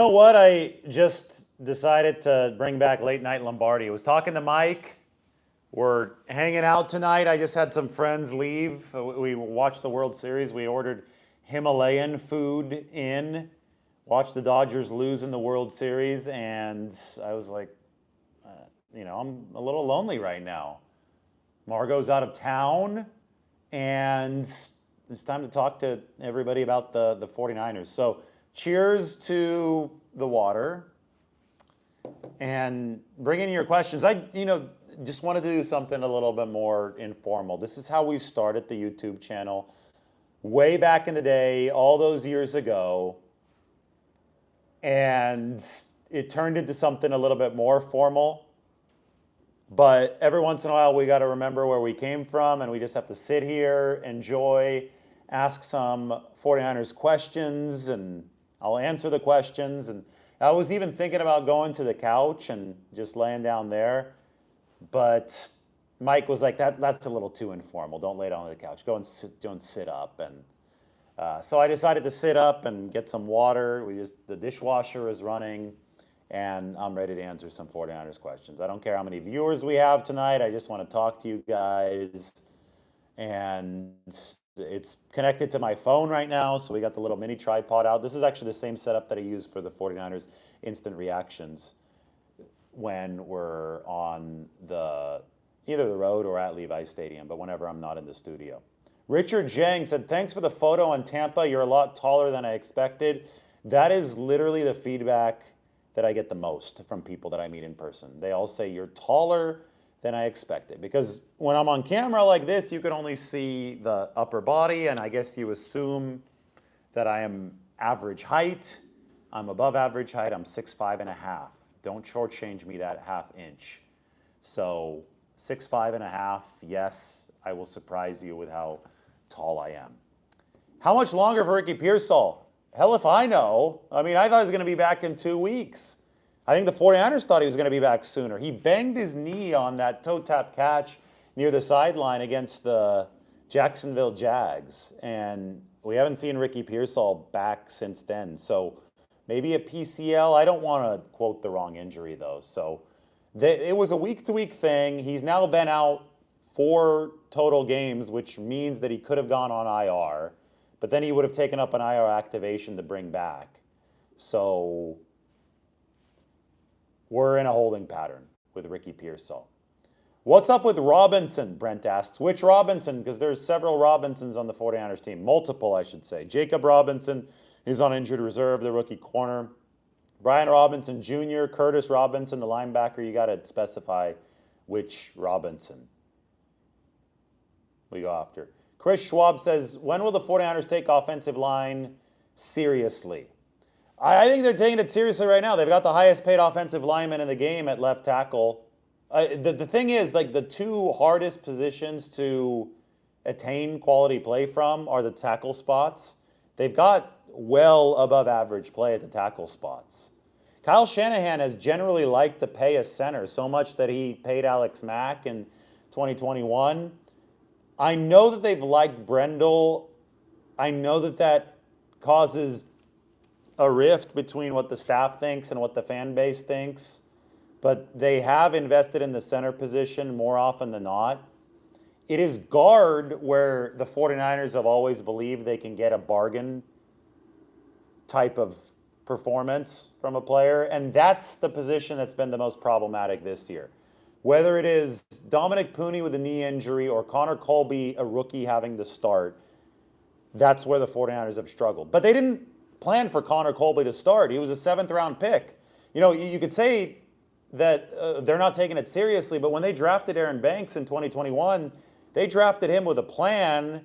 know what? I just decided to bring back late night Lombardi. I was talking to Mike. We're hanging out tonight. I just had some friends leave. We watched the World Series. We ordered Himalayan food in, watched the Dodgers lose in the World Series, and I was like, I'm a little lonely right now. Margot's out of town, and it's time to talk to everybody about the 49ers. So, cheers to the water and bring in your questions. I just wanted to do something a little bit more informal. This is how we started the YouTube channel way back in the day, all those years ago. And it turned into something a little bit more formal. But every once in a while, we got to remember where we came from, and we just have to sit here, enjoy, ask some 49ers questions, and I'll answer the questions. And I was even thinking about going to the couch and just laying down there. But Mike was like, that's a little too informal. Don't lay down on the couch. Go and sit up. And so I decided to sit up and get some water. The dishwasher is running, and I'm ready to answer some 49ers questions. I don't care how many viewers we have tonight. I just want to talk to you guys. And it's connected to my phone right now, so we got the little mini tripod out. This is actually the same setup that I use for the 49ers instant reactions when we're on either the road or at Levi Stadium, but whenever I'm not in the studio. Richard Jang said, thanks for the photo on Tampa. You're a lot taller than I expected. That is literally the feedback that I get the most from people that I meet in person. They all say you're taller than I expected. Because when I'm on camera like this, you can only see the upper body, and I guess you assume that I am average height. I'm above average height. I'm 6'5" and a half. Don't shortchange me that ½ inch. So 6'5" and a half, yes, I will surprise you with how tall I am. How much longer for Ricky Pearsall? Hell if I know. I mean, I thought he was going to be back in 2 weeks. I think the 49ers thought he was going to be back sooner. He banged his knee on that toe tap catch near the sideline against the Jacksonville Jags. And we haven't seen Ricky Pearsall back since then. So maybe a PCL. I don't want to quote the wrong injury, though. So it was a week-to-week thing. He's now been out 4 total games, which means that he could have gone on IR. But then he would have taken up an IR activation to bring back. So we're in a holding pattern with Ricky Pearsall. What's up with Robinson, Brent asks. Which Robinson? Because there's several Robinsons on the 49ers team. Multiple, I should say. Jacob Robinson is on injured reserve, the rookie corner. Brian Robinson Jr., Curtis Robinson, the linebacker. You got to specify which Robinson we go after. Chris Schwab says, when will the 49ers take offensive line seriously? I think they're taking it seriously right now. They've got the highest paid offensive lineman in the game at left tackle. The thing is, like, the 2 hardest positions to attain quality play from are the tackle spots. They've got well above average play at the tackle spots. Kyle Shanahan has generally liked to pay a center so much that he paid Alex Mack in 2021. I know that they've liked Brendel. I know that causes a rift between what the staff thinks and what the fan base thinks, but they have invested in the center position more often than not. It is guard where the 49ers have always believed they can get a bargain type of performance from a player, and that's the position that's been the most problematic this year. Whether it is Dominic Pooney with a knee injury or Connor Colby, a rookie, having to start, that's where the 49ers have struggled. But they didn't plan for Connor Colby to start. He was a 7th-round pick. You could say that they're not taking it seriously, but when they drafted Aaron Banks in 2021, they drafted him with a plan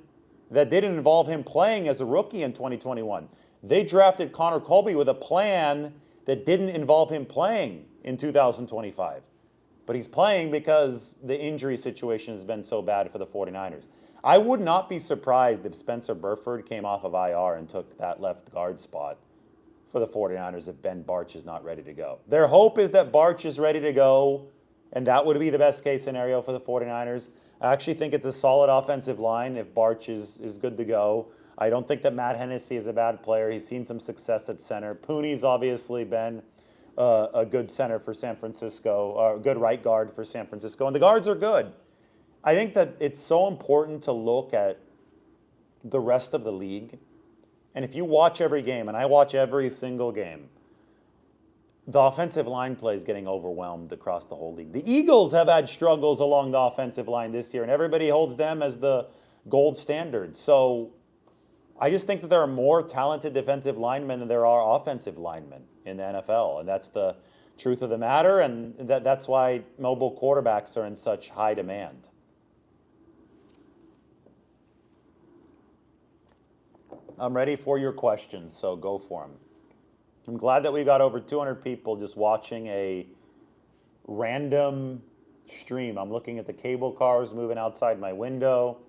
that didn't involve him playing as a rookie in 2021. They drafted Connor Colby with a plan that didn't involve him playing in 2025. But he's playing because the injury situation has been so bad for the 49ers. I would not be surprised if Spencer Burford came off of IR and took that left guard spot for the 49ers if Ben Bartch is not ready to go. Their hope is that Bartch is ready to go, and that would be the best case scenario for the 49ers. I actually think it's a solid offensive line if Bartch is good to go. I don't think that Matt Hennessy is a bad player. He's seen some success at center. Pooney's obviously been a good center for San Francisco, or a good right guard for San Francisco, and the guards are good. I think that it's so important to look at the rest of the league. And if you watch every game, and I watch every single game, the offensive line play is getting overwhelmed across the whole league. The Eagles have had struggles along the offensive line this year, and everybody holds them as the gold standard. So I just think that there are more talented defensive linemen than there are offensive linemen in the NFL, and that's the truth of the matter, and that's why mobile quarterbacks are in such high demand. I'm ready for your questions, so go for them. I'm glad that we got over 200 people just watching a random stream. I'm looking at the cable cars moving outside my window.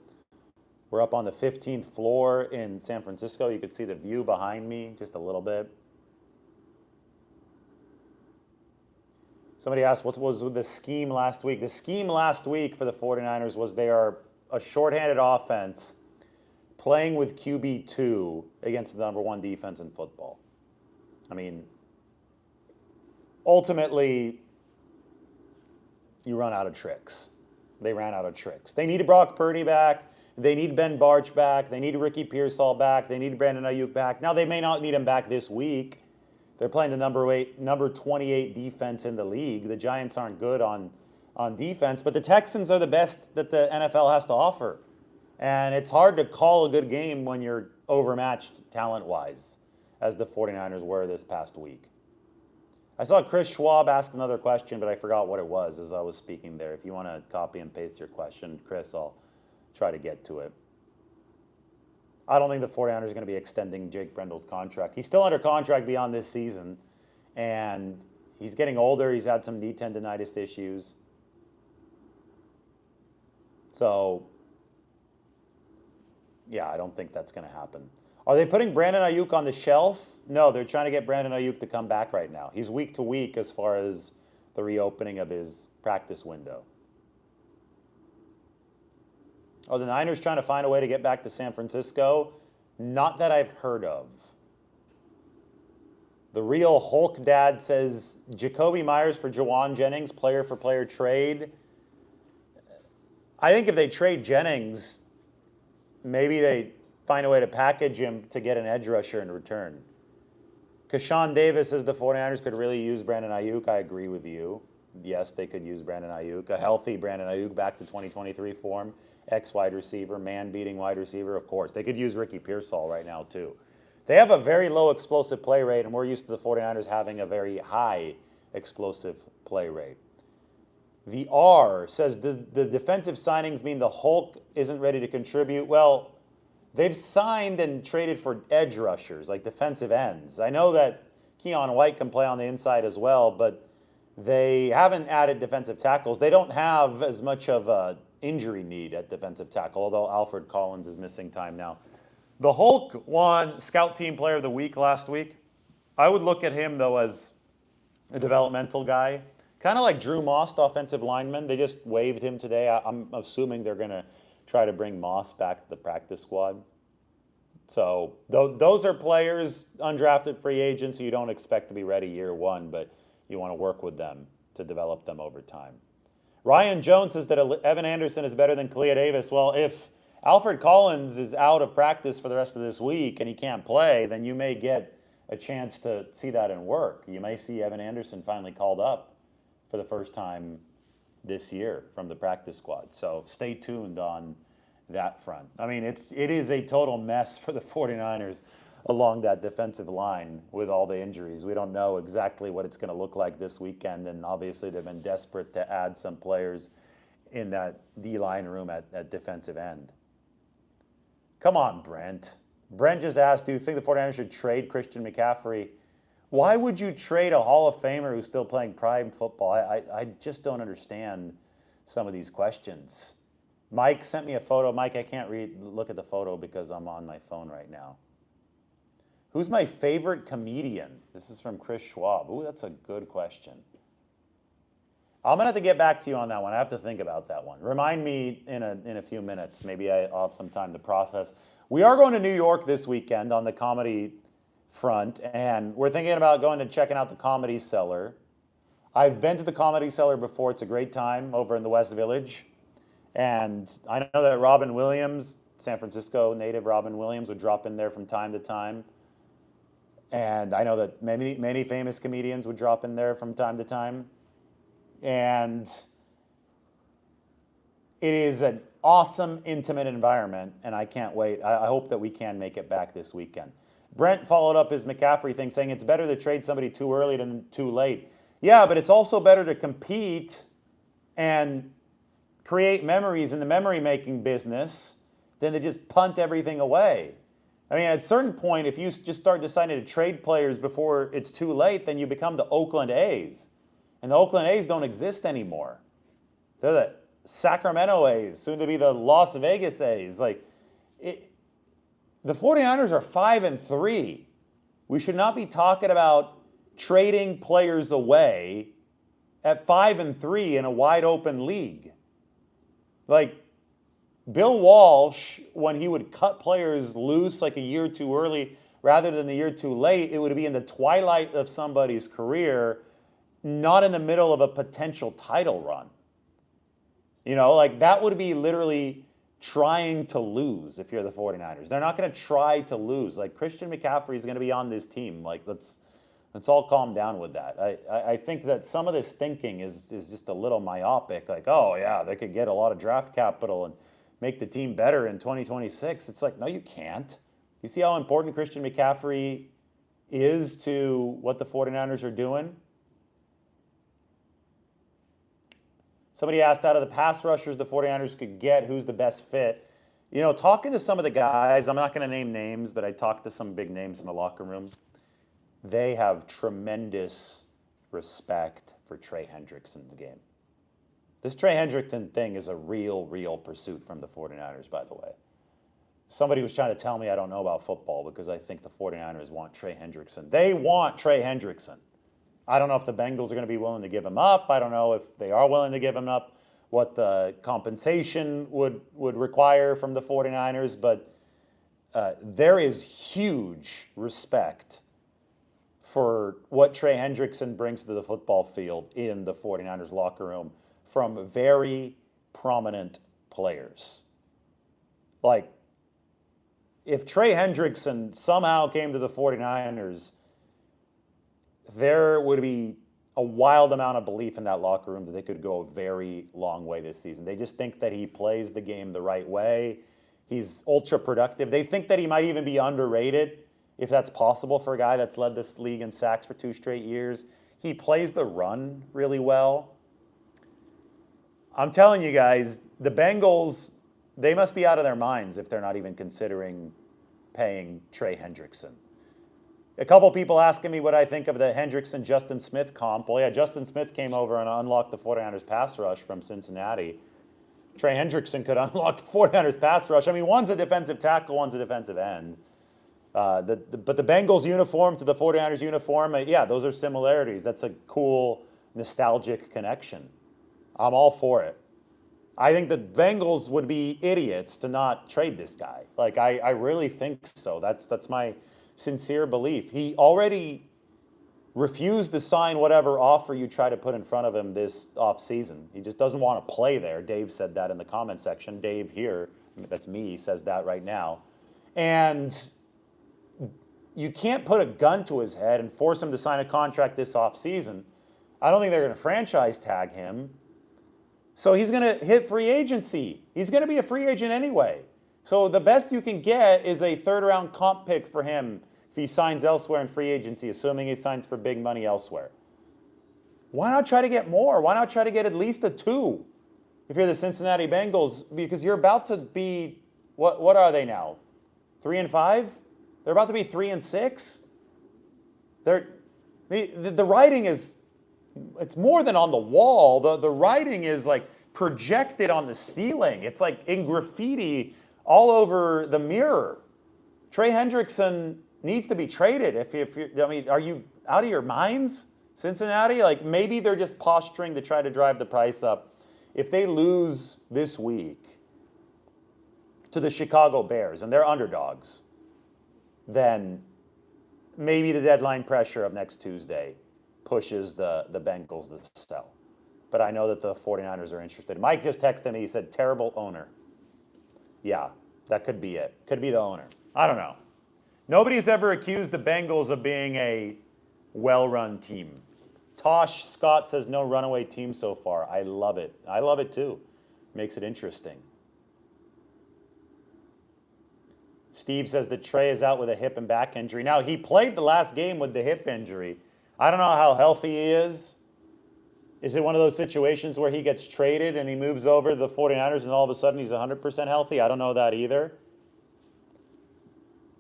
We're up on the 15th floor in San Francisco. You could see the view behind me just a little bit. Somebody asked what was the scheme last week. The scheme last week for the 49ers was they are a shorthanded offense playing with QB2 against the number one defense in football. I mean, ultimately, you run out of tricks. They ran out of tricks. They need Brock Purdy back. They need Ben Barch back. They need Ricky Pearsall back. They need Brandon Ayuk back. Now, they may not need him back this week. They're playing the number 28 defense in the league. The Giants aren't good on defense, but the Texans are the best that the NFL has to offer. And it's hard to call a good game when you're overmatched talent-wise, as the 49ers were this past week. I saw Chris Schwab ask another question, but I forgot what it was as I was speaking there. If you want to copy and paste your question, Chris, I'll try to get to it. I don't think the 49ers are going to be extending Jake Brendel's contract. He's still under contract beyond this season, and he's getting older. He's had some knee tendonitis issues. So, yeah, I don't think that's going to happen. Are they putting Brandon Ayuk on the shelf? No, they're trying to get Brandon Ayuk to come back right now. He's week to week as far as the reopening of his practice window. Are the Niners trying to find a way to get back to San Francisco? Not that I've heard of. The real Hulk dad says Jacoby Myers for Jawan Jennings, player for player trade. I think if they trade Jennings, maybe they find a way to package him to get an edge rusher in return. Kashawn Davis says the 49ers could really use Brandon Ayuk. I agree with you. Yes, they could use Brandon Ayuk. A healthy Brandon Ayuk back to 2023 form. Ex-wide receiver, man-beating wide receiver, of course. They could use Ricky Pearsall right now, too. They have a very low explosive play rate, and we're used to the 49ers having a very high explosive play rate. The R says the defensive signings mean the Hulk isn't ready to contribute. Well, they've signed and traded for edge rushers, like defensive ends. I know that Keon White can play on the inside as well, but they haven't added defensive tackles. They don't have as much of a injury need at defensive tackle, although Alfred Collins is missing time now. The Hulk won Scout Team Player of the Week last week. I would look at him, though, as a developmental guy. Kind of like Drew Moss, the offensive lineman. They just waived him today. I'm assuming they're going to try to bring Moss back to the practice squad. So those are players, undrafted free agents, who you don't expect to be ready year one, but you want to work with them to develop them over time. Ryan Jones says that Evan Anderson is better than Kalia Davis. Well, if Alfred Collins is out of practice for the rest of this week and he can't play, then you may get a chance to see that in work. You may see Evan Anderson finally called up for the first time this year from the practice squad. So stay tuned on that front. I mean, it is a total mess for the 49ers along that defensive line with all the injuries. We don't know exactly what it's going to look like this weekend, and obviously they've been desperate to add some players in that D-line room at defensive end. Come on, Brent. Brent just asked, do you think the 49ers should trade Christian McCaffrey? Why would you trade a Hall of Famer who's still playing prime football? I just don't understand some of these questions. Mike sent me a photo. Mike, I can't look at the photo because I'm on my phone right now. Who's my favorite comedian? This is from Chris Schwab. Ooh, that's a good question. I'm gonna have to get back to you on that one. I have to think about that one. Remind me in a few minutes. Maybe I'll have some time to process. We are going to New York this weekend on the comedy front, and we're thinking about going and checking out the Comedy Cellar. I've been to the Comedy Cellar before. It's a great time over in the West Village. And I know that Robin Williams, San Francisco native Robin Williams, would drop in there from time to time. And I know that many famous comedians would drop in there from time to time. And it is an awesome, intimate environment, and I can't wait. I hope that we can make it back this weekend. Brent followed up his McCaffrey thing saying it's better to trade somebody too early than too late. Yeah, but it's also better to compete and create memories in the memory-making business than to just punt everything away. I mean, at a certain point, if you just start deciding to trade players before it's too late, then you become the Oakland A's. And the Oakland A's don't exist anymore. They're the Sacramento A's, soon to be the Las Vegas A's. The 49ers are 5-3. We should not be talking about trading players away at 5-3 in a wide open league. Like Bill Walsh, when he would cut players loose like a year too early rather than a year too late, it would be in the twilight of somebody's career, not in the middle of a potential title run. That would be literally trying to lose if you're the 49ers. They're not going to try to lose. Christian McCaffrey is going to be on this team. Let's all calm down with that. I think that some of this thinking is just a little myopic. Oh, yeah, they could get a lot of draft capital and make the team better in 2026. It's no, you can't. You see how important Christian McCaffrey is to what the 49ers are doing? Somebody asked, out of the pass rushers the 49ers could get, who's the best fit? Talking to some of the guys, I'm not going to name names, but I talked to some big names in the locker room. They have tremendous respect for Trey Hendrickson in the game. This Trey Hendrickson thing is a real pursuit from the 49ers, by the way. Somebody was trying to tell me I don't know about football because I think the 49ers want Trey Hendrickson. They want Trey Hendrickson. I don't know if the Bengals are going to be willing to give him up. I don't know if they are willing to give him up, what the compensation would require from the 49ers, but there is huge respect for what Trey Hendrickson brings to the football field in the 49ers locker room from very prominent players. If Trey Hendrickson somehow came to the 49ers, there would be a wild amount of belief in that locker room that they could go a very long way this season. They just think that he plays the game the right way. He's ultra productive. They think that he might even be underrated, if that's possible for a guy that's led this league in sacks for 2 straight years. He plays the run really well. I'm telling you guys, the Bengals, they must be out of their minds if they're not even considering paying Trey Hendrickson. A couple people asking me what I think of the Hendrickson-Justin Smith comp. Well, yeah, Justin Smith came over and unlocked the 49ers pass rush from Cincinnati. Trey Hendrickson could unlock the 49ers pass rush. I mean, one's a defensive tackle, one's a defensive end. But the Bengals uniform to the 49ers uniform, yeah, those are similarities. That's a cool, nostalgic connection. I'm all for it. I think the Bengals would be idiots to not trade this guy. I really think so. That's my sincere belief. He already refused to sign whatever offer you try to put in front of him this offseason. He just doesn't want to play there. Dave said that in the comment section. Dave here, that's me, says that right now. And you can't put a gun to his head and force him to sign a contract this offseason. I don't think they're going to franchise tag him. So he's going to hit free agency. He's going to be a free agent anyway. So the best you can get is a third-round comp pick for him if he signs elsewhere in free agency, assuming he signs for big money elsewhere. Why not try to get more? Why not try to get at least a 2 if you're the Cincinnati Bengals? Because you're about to be, what are they now? 3-5? They're about to be 3-6? The writing is, it's more than on the wall. The writing is projected on the ceiling. It's in graffiti all over the mirror. Trey Hendrickson needs to be traded. Are you out of your minds? Cincinnati, like maybe they're just posturing to try to drive the price up. If they lose this week to the Chicago Bears and they're underdogs, then maybe the deadline pressure of next Tuesday pushes the Bengals to sell. But I know that the 49ers are interested. Mike just texted me. He said, terrible owner. Yeah, that could be it. Could be the owner. I don't know. Nobody's ever accused the Bengals of being a well-run team. Tosh Scott says no runaway team so far. I love it. I love it too. Makes it interesting. Steve says that Trey is out with a hip and back injury. Now, he played the last game with the hip injury. I don't know how healthy he is. Is it one of those situations where he gets traded and he moves over to the 49ers and all of a sudden he's 100% healthy? I don't know that either.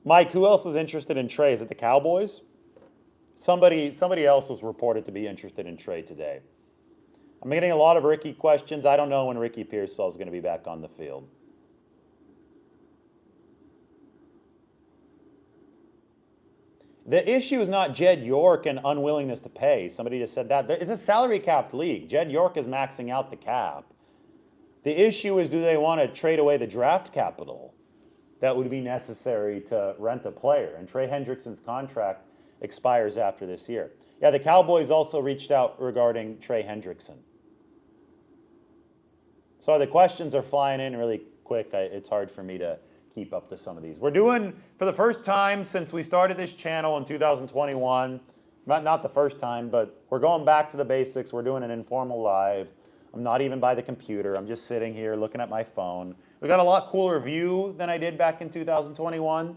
Mike, who else is interested in Trey? Is it the Cowboys? Somebody else was reported to be interested in Trey today. I'm getting a lot of Ricky questions. I don't know when Ricky Pearsall is going to be back on the field. The issue is not Jed York and unwillingness to pay. Somebody just said that. It's a salary capped league. Jed York is maxing out the cap. The issue is, do they want to trade away the draft capital that would be necessary to rent a player? And Trey Hendrickson's contract expires after this year. Yeah, the Cowboys also reached out regarding Trey Hendrickson. So the questions are flying in really quick. It's hard for me to keep up to some of these. We're doing, for the first time since we started this channel in 2021, not the first time, but we're going back to the basics. We're doing an informal live. I'm not even by the computer. I'm just sitting here looking at my phone. We got a lot cooler view than I did back in 2021.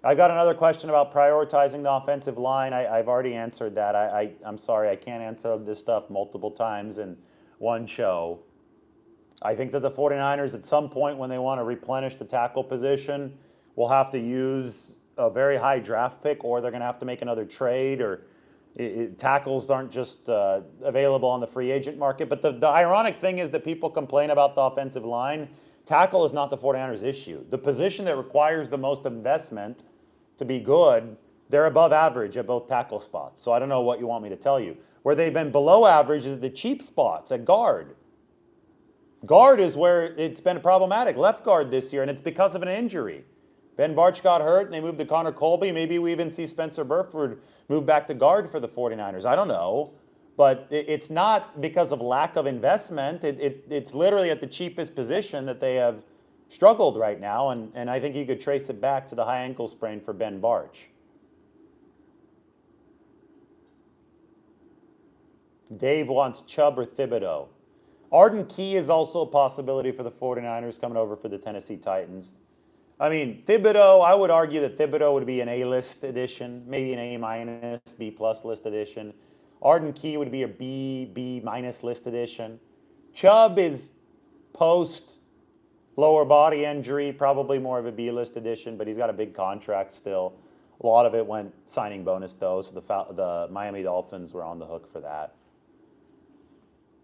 I got another question about prioritizing the offensive line. I've already answered that. I'm sorry, I can't answer this stuff multiple times in one show. I think that the 49ers at some point when they want to replenish the tackle position will have to use a very high draft pick, or they're going to have to make another trade, or tackles aren't just available on the free agent market. But the ironic thing is that people complain about the offensive line. Tackle is not the 49ers' issue. The position that requires the most investment to be good, they're above average at both tackle spots. So I don't know what you want me to tell you. Where they've been below average is the cheap spots at guard. Guard is where it's been problematic. Left guard this year, and it's because of an injury. Ben Barch got hurt, and they moved to Connor Colby. Maybe we even see Spencer Burford move back to guard for the 49ers. I don't know. But it's not because of lack of investment. It's literally at the cheapest position that they have struggled right now, and I think you could trace it back to the high ankle sprain for Ben Barch. Dave wants Chubb or Thibodeau. Arden Key is also a possibility for the 49ers coming over for the Tennessee Titans. I mean, Thibodeau, I would argue that Thibodeau would be an A-list addition, maybe an A-, B-plus list addition. Arden Key would be a B-minus list addition. Chubb is post lower body injury, probably more of a B-list addition, but he's got a big contract still. A lot of it went signing bonus, though, so the Miami Dolphins were on the hook for that.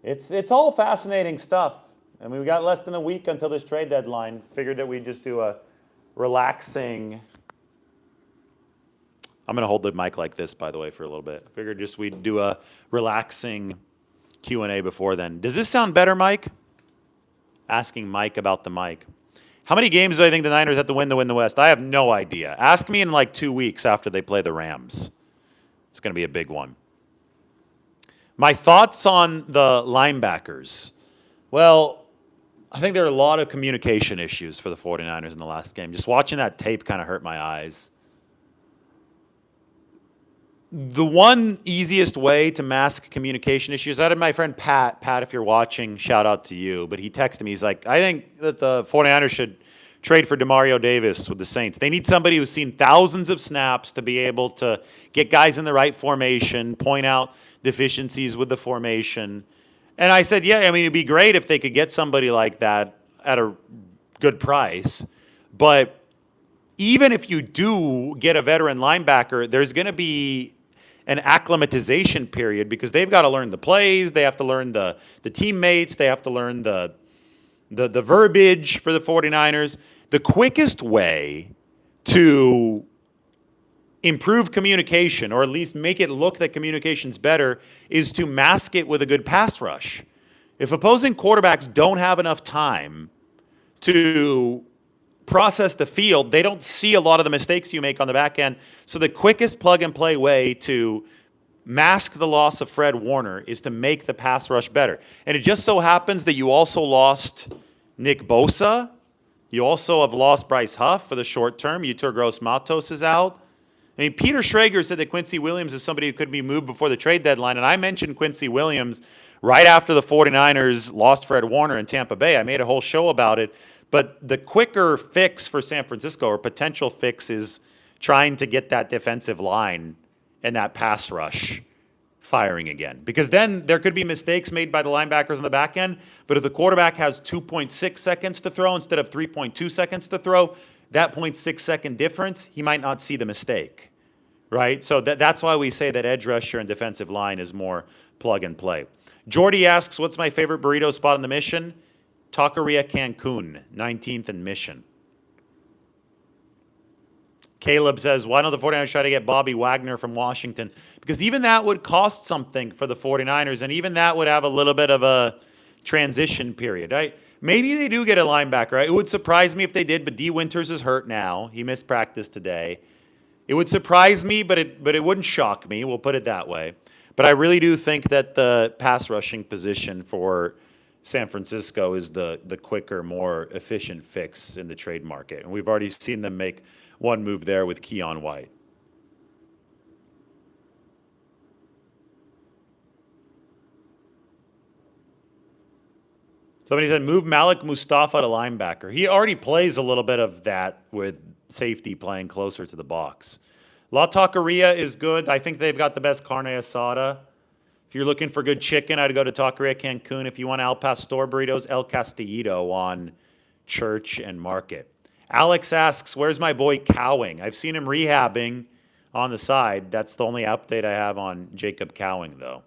It's all fascinating stuff. I mean, we got less than a week until this trade deadline. Figured that we'd just do a relaxing... I'm going to hold the mic like this, by the way, for a little bit. Figured just we'd do a relaxing Q&A before then. Does this sound better, Mike? Asking Mike about the mic. How many games do I think the Niners have to win the West? I have no idea. Ask me in like 2 weeks after they play the Rams. It's going to be a big one. My thoughts on the linebackers. Well, I think there are a lot of communication issues for the 49ers in the last game. Just watching that tape kind of hurt my eyes. The one easiest way to mask communication issues, I had my friend Pat. Pat, if you're watching, shout out to you. But he texted me. He's like, I think that the 49ers should trade for Demario Davis with the Saints. They need somebody who's seen thousands of snaps to be able to get guys in the right formation, point out deficiencies with the formation. And I said, yeah, I mean, it'd be great if they could get somebody like that at a good price. But even if you do get a veteran linebacker, there's going to be an acclimatization period because they've got to learn the plays, they have to learn the teammates, they have to learn the verbiage for the 49ers. The quickest way to improve communication, or at least make it look that communication's better, is to mask it with a good pass rush. If opposing quarterbacks don't have enough time to process the field, they don't see a lot of the mistakes you make on the back end. So the quickest plug-and-play way to mask the loss of Fred Warner is to make the pass rush better. And it just so happens that you also lost Nick Bosa. You also have lost Bryce Huff for the short term. Yetur Gross-Matos is out. I mean, Peter Schrager said that Quincy Williams is somebody who could be moved before the trade deadline, and I mentioned Quincy Williams right after the 49ers lost Fred Warner in Tampa Bay. I made a whole show about it. But the quicker fix for San Francisco, or potential fix, is trying to get that defensive line and that pass rush firing again. Because then there could be mistakes made by the linebackers on the back end, but if the quarterback has 2.6 seconds to throw instead of 3.2 seconds to throw, that 0.6 second difference, he might not see the mistake, right? So that's why we say that edge rusher and defensive line is more plug and play. Jordy asks, what's my favorite burrito spot in the Mission? Taqueria Cancun, 19th and Mission. Caleb says, why don't the 49ers try to get Bobby Wagner from Washington? Because even that would cost something for the 49ers, and even that would have a little bit of a transition period, right? Maybe they do get a linebacker. Right? It would surprise me if they did, but D. Winters is hurt now. He missed practice today. It would surprise me, but it wouldn't shock me. We'll put it that way. But I really do think that the pass rushing position for San Francisco is the quicker, more efficient fix in the trade market. And we've already seen them make one move there with Keon White. Somebody said, move Malik Mustafa to linebacker. He already plays a little bit of that with safety playing closer to the box. La Taqueria is good. I think they've got the best carne asada. If you're looking for good chicken, I'd go to Taqueria Cancun. If you want Al Pastor burritos, El Castillito on Church and Market. Alex asks, where's my boy Cowing? I've seen him rehabbing on the side. That's the only update I have on Jacob Cowing, though.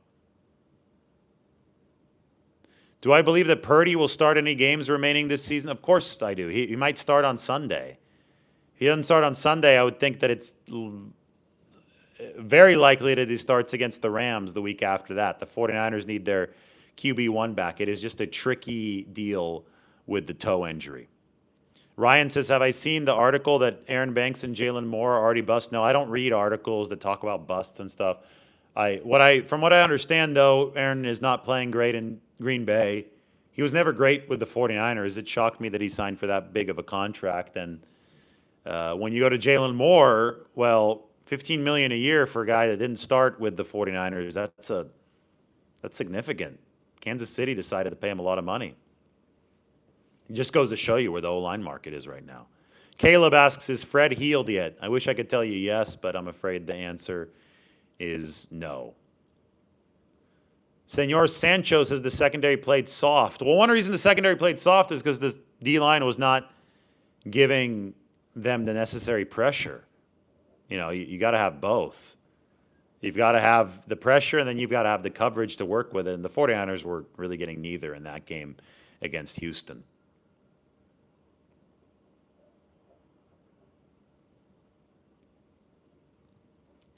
Do I believe that Purdy will start any games remaining this season? Of course I do. He might start on Sunday. If he doesn't start on Sunday, I would think that it's very likely that he starts against the Rams the week after that. The 49ers need their QB1 back. It is just a tricky deal with the toe injury. Ryan says, have I seen the article that Aaron Banks and Jalen Moore are already bust? No, I don't read articles that talk about busts and stuff. From what I understand, though, Aaron is not playing great in Green Bay. He was never great with the 49ers. It shocked me that he signed for that big of a contract. And when you go to Jalen Moore, well, $15 million a year for a guy that didn't start with the 49ers, that's significant. Kansas City decided to pay him a lot of money. It just goes to show you where the O-line market is right now. Caleb asks, is Fred healed yet? I wish I could tell you yes, but I'm afraid the answer is no. Senor Sancho says the secondary played soft. Well, one reason the secondary played soft is because the D-line was not giving them the necessary pressure. You know, you got to have both. You've got to have the pressure, and then you've got to have the coverage to work with it. And the 49ers were really getting neither in that game against Houston.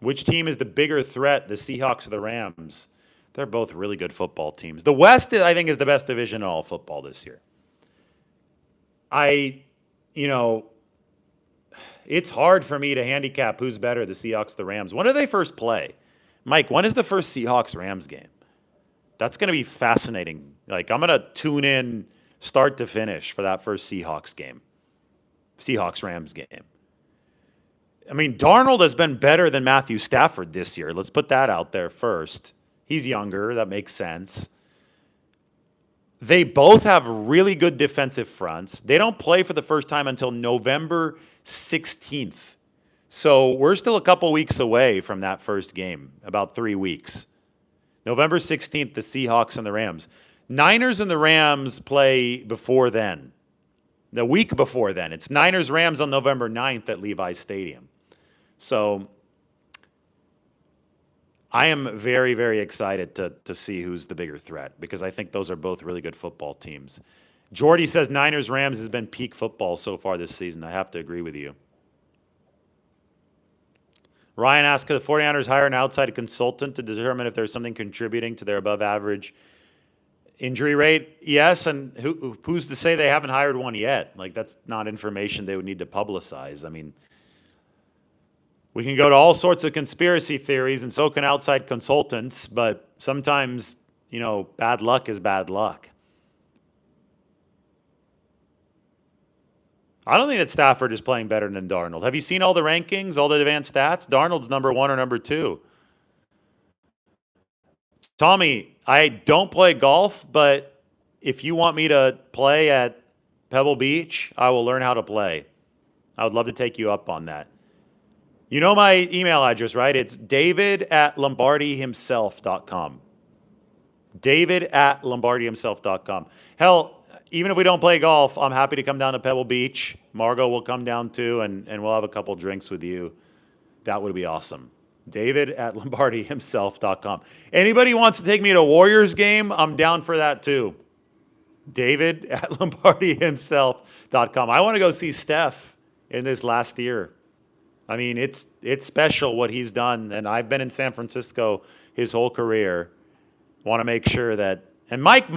Which team is the bigger threat, the Seahawks or the Rams? They're both really good football teams. The West, I think, is the best division in all football this year. It's hard for me to handicap who's better, the Seahawks or the Rams. When do they first play? Mike, when is the first Seahawks-Rams game? That's going to be fascinating. Like, I'm going to tune in start to finish for that first Seahawks game. Seahawks-Rams game. I mean, Darnold has been better than Matthew Stafford this year. Let's put that out there first. He's younger. That makes sense. They both have really good defensive fronts. They don't play for the first time until November 16th. So we're still a couple weeks away from that first game, about 3 weeks. November 16th, the Seahawks and the Rams. Niners and the Rams play before then. The week before then. It's Niners-Rams on November 9th at Levi Stadium. So I am very, very excited to see who's the bigger threat because I think those are both really good football teams. Jordy says Niners-Rams has been peak football so far this season. I have to agree with you. Ryan asks, could the 49ers hire an outside consultant to determine if there's something contributing to their above average injury rate? Yes, and who's to say they haven't hired one yet? Like, that's not information they would need to publicize. I mean, we can go to all sorts of conspiracy theories, and so can outside consultants, but sometimes, bad luck is bad luck. I don't think that Stafford is playing better than Darnold. Have you seen all the rankings, all the advanced stats? Darnold's number 1 or number 2. Tommy, I don't play golf, but if you want me to play at Pebble Beach, I will learn how to play. I would love to take you up on that. You know my email address, right? It's david@lombardihimself.com. david@lombardihimself.com. Hell, even if we don't play golf, I'm happy to come down to Pebble Beach. Margot will come down too, and we'll have a couple drinks with you. That would be awesome. david@lombardihimself.com. Anybody wants to take me to a Warriors game, I'm down for that too. david@lombardihimself.com. I want to go see Steph in this last year. I mean, it's special what he's done, and I've been in San Francisco his whole career. Want to make sure that, and Mike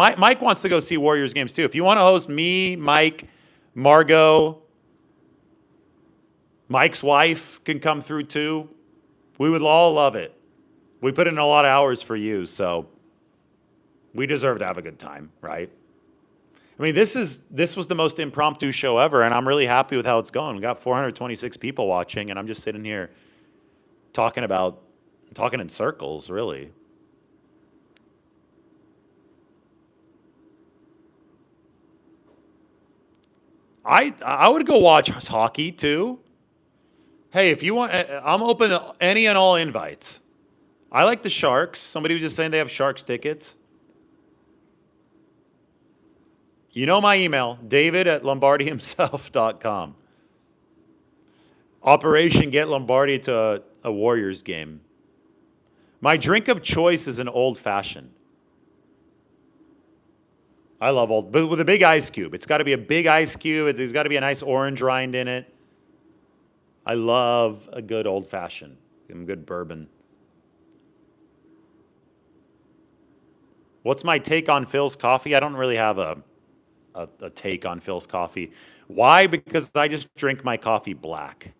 wants to go see Warriors games too. If you want to host me, Mike, Margot, Mike's wife can come through too. We would all love it. We put in a lot of hours for you, so we deserve to have a good time, right? I mean, this was the most impromptu show ever, and I'm really happy with how it's going. We got 426 people watching, and I'm just sitting here talking in circles, really. I would go watch hockey too. Hey, if you want, I'm open to any and all invites. I like the Sharks. Somebody was just saying they have Sharks tickets. You know my email, david@lombardihimself.com. Operation Get Lombardi to a Warriors game. My drink of choice is an old fashioned. I love old, but with a big ice cube. It's got to be a big ice cube. There's got to be a nice orange rind in it. I love a good old fashioned, and good bourbon. What's my take on Phil's coffee? I don't really have a take on Phil's coffee. Why? Because I just drink my coffee black.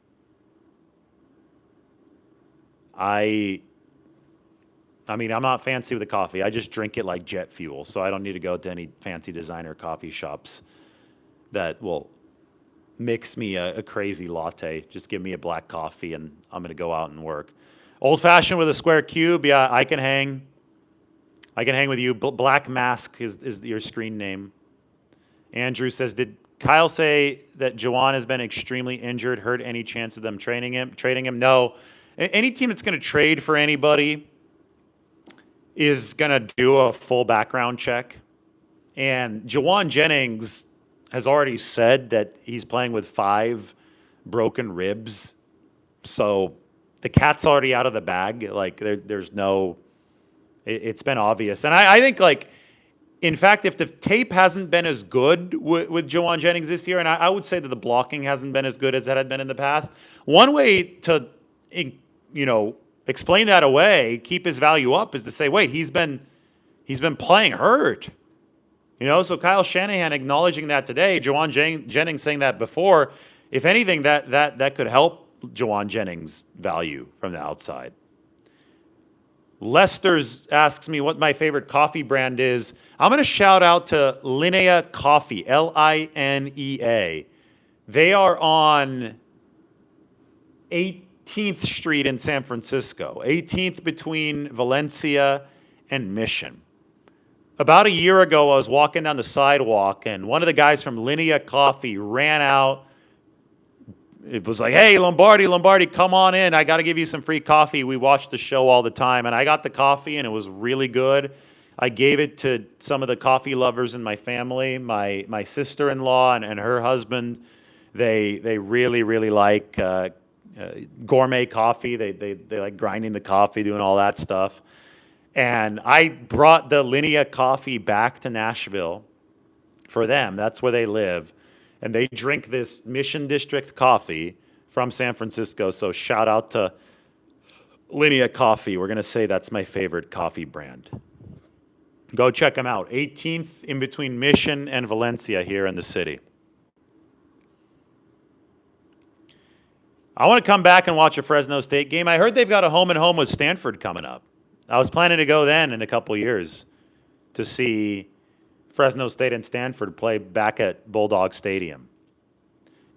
I mean, I'm not fancy with the coffee. I just drink it like jet fuel, so I don't need to go to any fancy designer coffee shops that will mix me a crazy latte. Just give me a black coffee, and I'm going to go out and work. Old-fashioned with a square cube, yeah, I can hang. I can hang with you. Black Mask is your screen name. Andrew says, did Kyle say that Juwan has been extremely injured, hurt any chance of them trading him? No. Any team that's going to trade for anybody is going to do a full background check. And Juwan Jennings has already said that he's playing with 5 broken ribs. So the cat's already out of the bag. Like, there's no... It's been obvious. And I think, like, in fact, if the tape hasn't been as good with Juwan Jennings this year, and I would say that the blocking hasn't been as good as it had been in the past, one way to, explain that away, keep his value up, is to say, wait, he's been playing hurt. So Kyle Shanahan acknowledging that today, Juwan Jennings saying that before. If anything, that could help Juwan Jennings' value from the outside. Lester's asks me what my favorite coffee brand is. I'm going to shout out to Linea Coffee, Linea. They are on 18th Street in San Francisco, 18th between Valencia and Mission. About a year ago, I was walking down the sidewalk, and one of the guys from Linea Coffee ran out. It was like, hey, Lombardi, come on in. I got to give you some free coffee. We watch the show all the time. And I got the coffee, and it was really good. I gave it to some of the coffee lovers in my family, my sister-in-law and her husband. They really, really like gourmet coffee. They like grinding the coffee, doing all that stuff. And I brought the Linea Coffee back to Nashville for them. That's where they live. And they drink this Mission District coffee from San Francisco. So shout out to Linea Coffee. We're going to say that's my favorite coffee brand. Go check them out. 18th in between Mission and Valencia here in the city. I want to come back and watch a Fresno State game. I heard they've got a home-and-home with Stanford coming up. I was planning to go then in a couple years to see Fresno State and Stanford play back at Bulldog Stadium.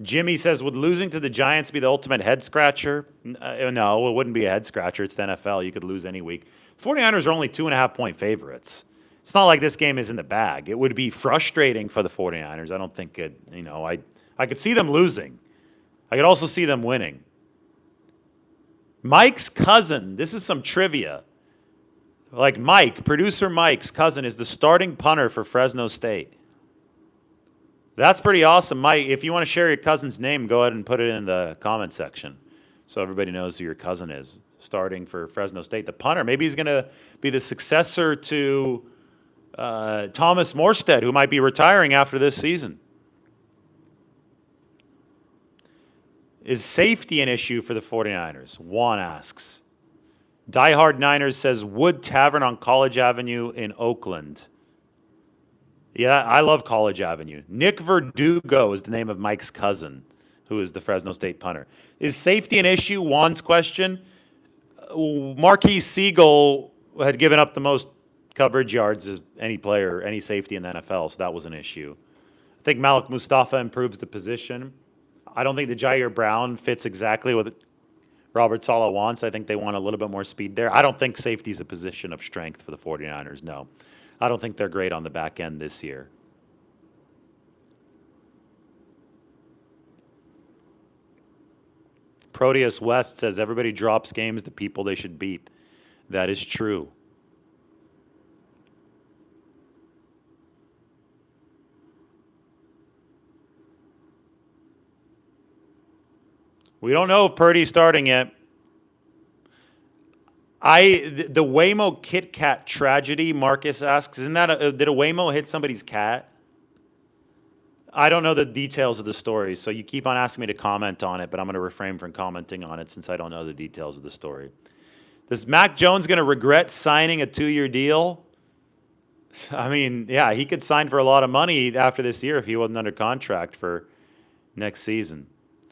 Jimmy says, would losing to the Giants be the ultimate head-scratcher? No, it wouldn't be a head-scratcher. It's the NFL. You could lose any week. 49ers are only 2.5-point favorites. It's not like this game is in the bag. It would be frustrating for the 49ers. I don't think it, I could see them losing. I could also see them winning. Mike's cousin, this is some trivia. Like producer Mike's cousin is the starting punter for Fresno State. That's pretty awesome, Mike. If you want to share your cousin's name, go ahead and put it in the comment section so everybody knows who your cousin is starting for Fresno State. The punter, maybe he's going to be the successor to Thomas Morstead, who might be retiring after this season. Is safety an issue for the 49ers? Juan asks. Diehard Niners says, Wood Tavern on College Avenue in Oakland. Yeah, I love College Avenue. Nick Verdugo is the name of Mike's cousin, who is the Fresno State punter. Is safety an issue? Juan's question. Marquise Siegel had given up the most coverage yards of any player, any safety in the NFL, so that was an issue. I think Malik Mustafa improves the position. I don't think the Jair Brown fits exactly what Robert Saleh wants. I think they want a little bit more speed there. I don't think safety is a position of strength for the 49ers, no. I don't think they're great on the back end this year. Proteus West says everybody drops games the people they should beat. That is true. We don't know if Purdy's starting yet. The Waymo Kit Kat tragedy, Marcus asks, did a Waymo hit somebody's cat? I don't know the details of the story, so you keep on asking me to comment on it, but I'm going to refrain from commenting on it since I don't know the details of the story. Is Mac Jones going to regret signing a 2-year deal? I mean, yeah, he could sign for a lot of money after this year if he wasn't under contract for next season.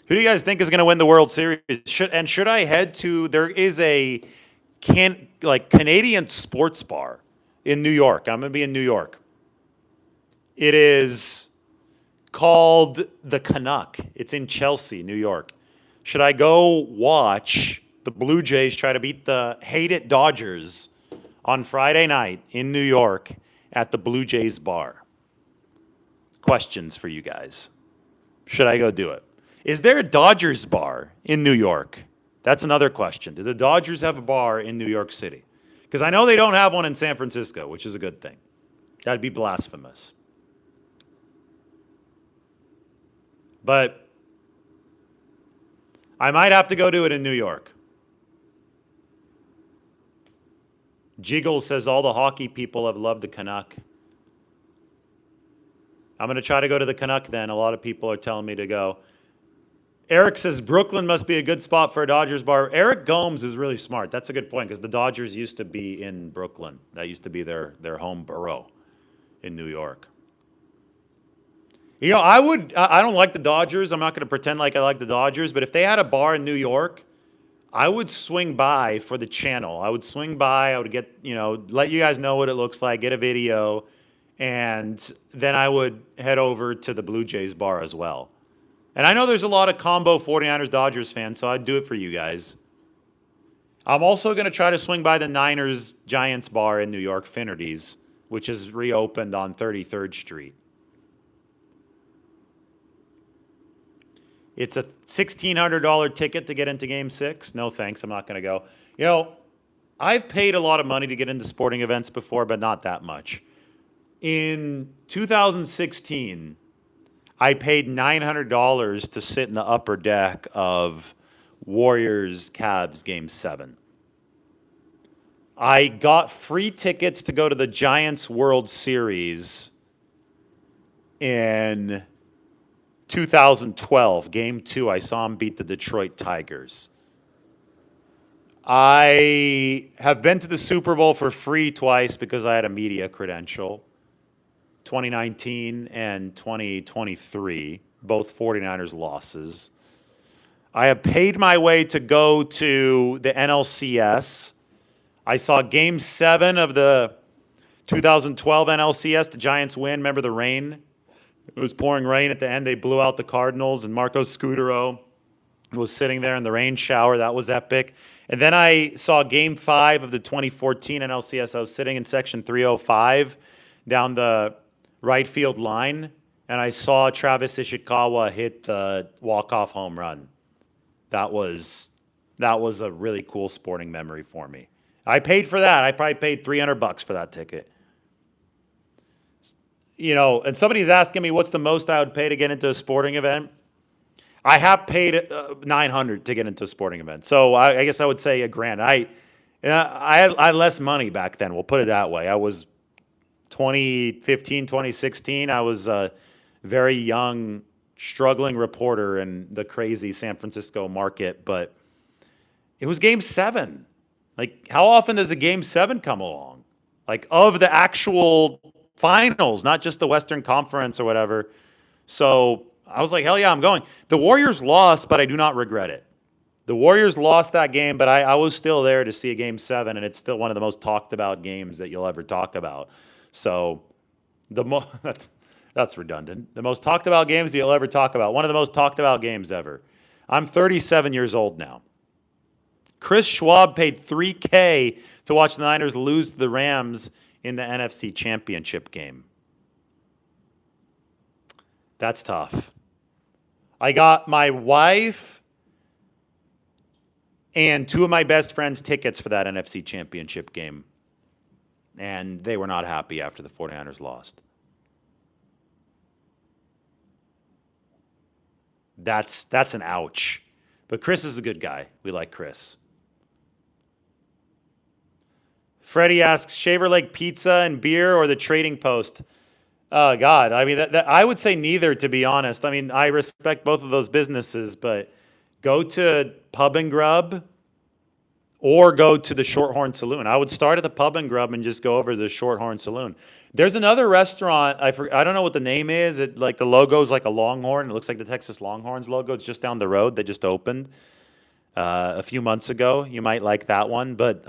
Who do you guys think is going to win the World Series? Should I head to, there is a Canadian sports bar in New York. I'm going to be in New York. It is called The Canuck. It's in Chelsea, New York. Should I go watch the Blue Jays try to beat the Hate It Dodgers on Friday night in New York at the Blue Jays bar? Questions for you guys. Should I go do it? Is there a Dodgers bar in New York? That's another question. Do the Dodgers have a bar in New York City? Because I know they don't have one in San Francisco, which is a good thing. That'd be blasphemous. But I might have to go do it in New York. Jiggle says all the hockey people have loved the Canuck. I'm going to try to go to the Canuck then. A lot of people are telling me to go. Eric says Brooklyn must be a good spot for a Dodgers bar. Eric Gomes is really smart. That's a good point because the Dodgers used to be in Brooklyn. That used to be their home borough in New York. I don't like the Dodgers. I'm not going to pretend like I like the Dodgers, but if they had a bar in New York, I would swing by for the channel. I would swing by. I would get, let you guys know what it looks like, get a video, and then I would head over to the Blue Jays bar as well. And I know there's a lot of combo 49ers Dodgers fans, so I'd do it for you guys. I'm also going to try to swing by the Niners Giants bar in New York, Finnerty's, which is reopened on 33rd Street. It's a $1,600 ticket to get into Game 6. No thanks, I'm not going to go. I've paid a lot of money to get into sporting events before, but not that much. In 2016, I paid $900 to sit in the upper deck of Warriors-Cavs Game 7. I got free tickets to go to the Giants World Series in 2012. Game 2, I saw them beat the Detroit Tigers. I have been to the Super Bowl for free twice because I had a media credential. 2019 and 2023, both 49ers losses. I have paid my way to go to the NLCS. I saw Game 7 of the 2012 NLCS. The Giants win. Remember the rain? It was pouring rain at the end. They blew out the Cardinals, and Marco Scutaro was sitting there in the rain shower. That was epic. And then I saw Game 5 of the 2014 NLCS. I was sitting in section 305 down the right field line, and I saw Travis Ishikawa hit the walk-off home run. That was a really cool sporting memory for me. I paid for that. I probably paid $300 for that ticket. You know, and somebody's asking me what's the most I would pay to get into a sporting event. I have paid $900 to get into a sporting event. So I guess I would say $1,000. I had less money back then. We'll put it that way. I was 2015, 2016. I was a very young, struggling reporter in the crazy San Francisco market. But it was Game 7. Like, how often does a Game 7 come along? Like, of the actual finals, not just the Western Conference or whatever. So I was like, hell yeah, I'm going. The Warriors lost, but I do not regret it. The Warriors lost that game, but I was still there to see a Game 7, and it's still one of the most talked about games that you'll ever talk about. So that's redundant. The most talked about games that you'll ever talk about. One of the most talked about games ever. I'm 37 years old now. Chris Schwab paid $3,000 to watch the Niners lose to the Rams in the NFC Championship game. That's tough. I got my wife and two of my best friends tickets for that NFC Championship game. And they were not happy after the 49ers lost. That's an ouch. But Chris is a good guy. We like Chris. Freddie asks, Shaver Lake Pizza and beer or the Trading Post? Oh, God. I mean, I would say neither, to be honest. I mean, I respect both of those businesses, but go to Pub and Grub or go to the Shorthorn Saloon. I would start at the Pub and Grub and just go over to the Shorthorn Saloon. There's another restaurant. I don't know what the name is. Like the logo's like a longhorn. It looks like the Texas Longhorns logo. It's just down the road. They just opened a few months ago. You might like that one. But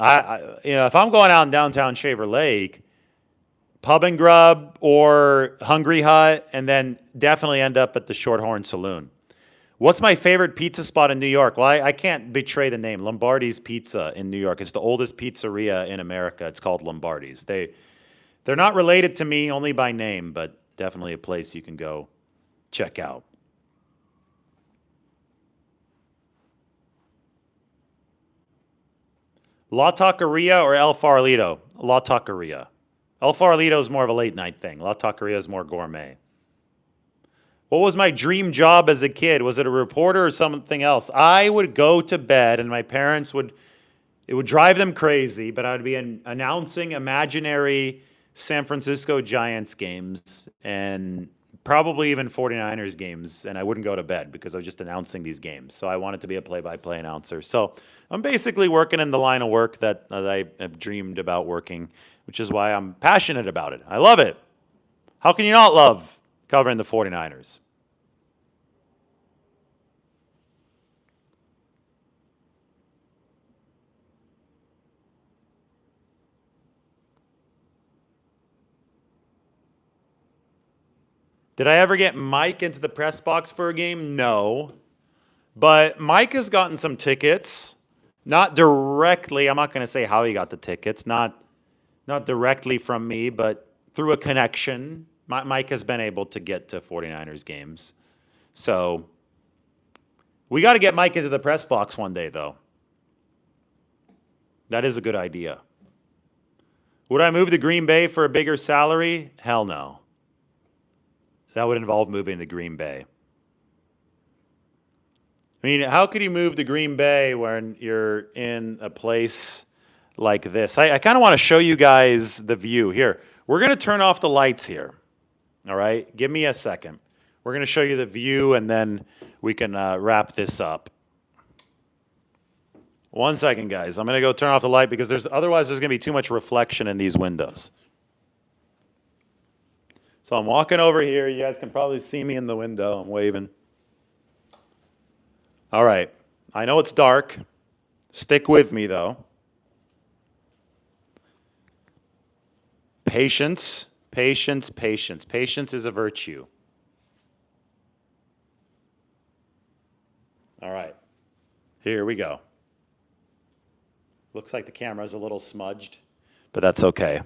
if I'm going out in downtown Shaver Lake, Pub and Grub or Hungry Hut, and then definitely end up at the Shorthorn Saloon. What's my favorite pizza spot in New York? Well, I can't betray the name. Lombardi's Pizza in New York. It's the oldest pizzeria in America. It's called Lombardi's. They're not related to me, only by name, but definitely a place you can go check out. La Taqueria or El Farolito? La Taqueria. El Farolito is more of a late night thing. La Taqueria is more gourmet. What was my dream job as a kid? Was it a reporter or something else? I would go to bed and my parents it would drive them crazy, but I would be announcing imaginary San Francisco Giants games and probably even 49ers games, and I wouldn't go to bed because I was just announcing these games. So I wanted to be a play-by-play announcer. So I'm basically working in the line of work that I have dreamed about working, which is why I'm passionate about it. I love it. How can you not love covering the 49ers? Did I ever get Mike into the press box for a game? No. But Mike has gotten some tickets. Not directly. I'm not going to say how he got the tickets. Not directly from me, but through a connection. Mike has been able to get to 49ers games. So we got to get Mike into the press box one day, though. That is a good idea. Would I move to Green Bay for a bigger salary? Hell no. That would involve moving to Green Bay. I mean, how could you move to Green Bay when you're in a place like this? I kind of want to show you guys the view here. We're going to turn off the lights here. All right? Give me a second. We're going to show you the view, and then we can wrap this up. 1 second, guys. I'm going to go turn off the light because otherwise there's going to be too much reflection in these windows. So I'm walking over here. You guys can probably see me in the window. I'm waving. All right. I know it's dark. Stick with me, though. Patience, patience, patience. Patience is a virtue. All right. Here we go. Looks like the camera's a little smudged, but that's okay.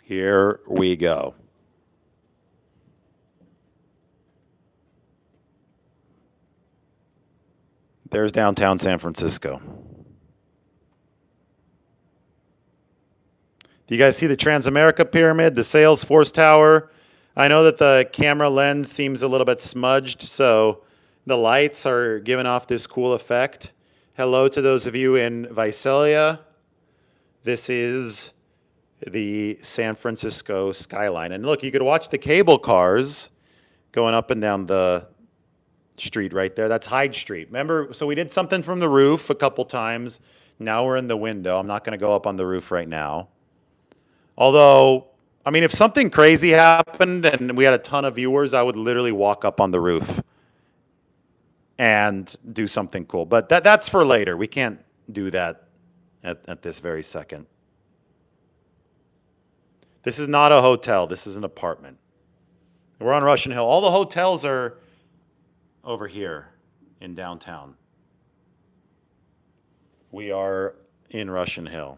Here we go. There's downtown San Francisco. Do you guys see the Transamerica Pyramid, the Salesforce Tower? I know that the camera lens seems a little bit smudged, so the lights are giving off this cool effect. Hello to those of you in Visalia. This is the San Francisco skyline. And look, you could watch the cable cars going up and down the street right there. That's Hyde Street. Remember, so we did something from the roof a couple times. Now we're in the window. I'm not going to go up on the roof right now. Although, I mean, if something crazy happened and we had a ton of viewers, I would literally walk up on the roof and do something cool. But that's for later. We can't do that at this very second. This is not a hotel. This is an apartment. We're on Russian Hill. All the hotels are over here in downtown. We are in Russian Hill.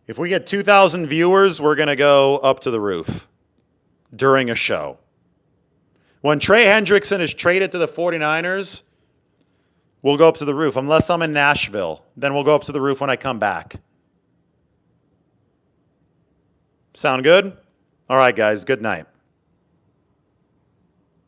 If we get 2,000 viewers, we're going to go up to the roof during a show. When Trey Hendrickson is traded to the 49ers, we'll go up to the roof. Unless I'm in Nashville, then we'll go up to the roof when I come back. Sound good? All right, guys. Good night.